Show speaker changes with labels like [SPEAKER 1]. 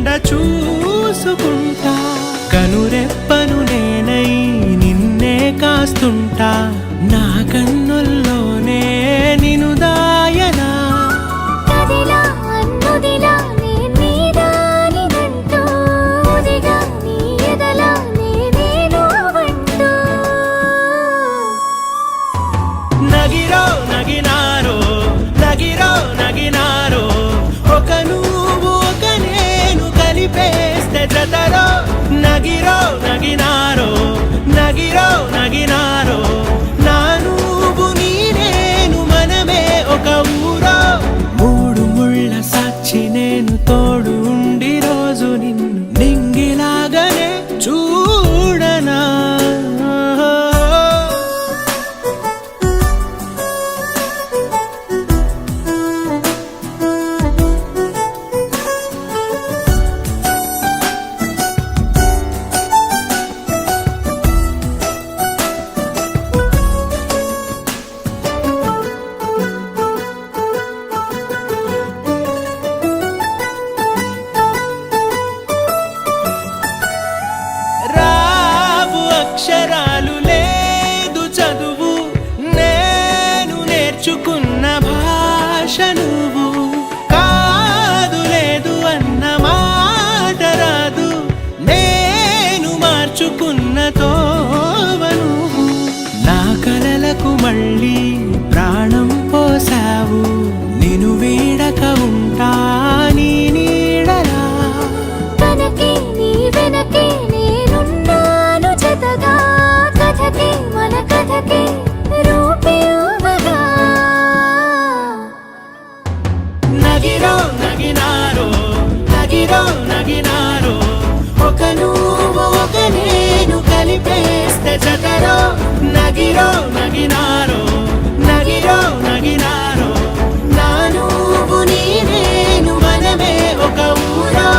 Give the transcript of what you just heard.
[SPEAKER 1] తప్పకుండా చూసుకుంటా కనురెప్పను నేనై నిన్నే కాస్తుంటా నా కన్నుల్లోనే నిను దాయనా నగిరో నగినారో నగిరో నగినారో ఒక నువ్వు ఒక నేను కలిపేస్తే జతలో నగిరో నగినారో నగిరో నగినారో నా నువ్వు నీ నేను మనమే ఒక ఊరో మూడు ముళ్ళ సాక్షి నేను తోడు ఉండి రోజు నిన్ను నింగిలాగానే చూడనా అక్షరాలు లేదు చదువు నేను నేర్చుకున్న భాష నువ్వు కాదు లేదు అన్న మాట రాదు నేను మార్చుకున్న తోవ నువ్వు నా కలలకు మళ్ళీ ప్రాణం పోసావు నిన్ను వీడక ఉంటా నీ నీడలా
[SPEAKER 2] కనకే నీ వెనకే నేనున్నాను జతగా కథకే మన కథకే రూపేవగా
[SPEAKER 1] నగిరో నగినారో నగిరో నగినారో ఒక నువ్వు ఒక నేను కలిపేస్తే జతలో నగిరో నగినారో నగిరో నగినారో నా నువ్వు నీ నేను మనమే ఒక ఊరో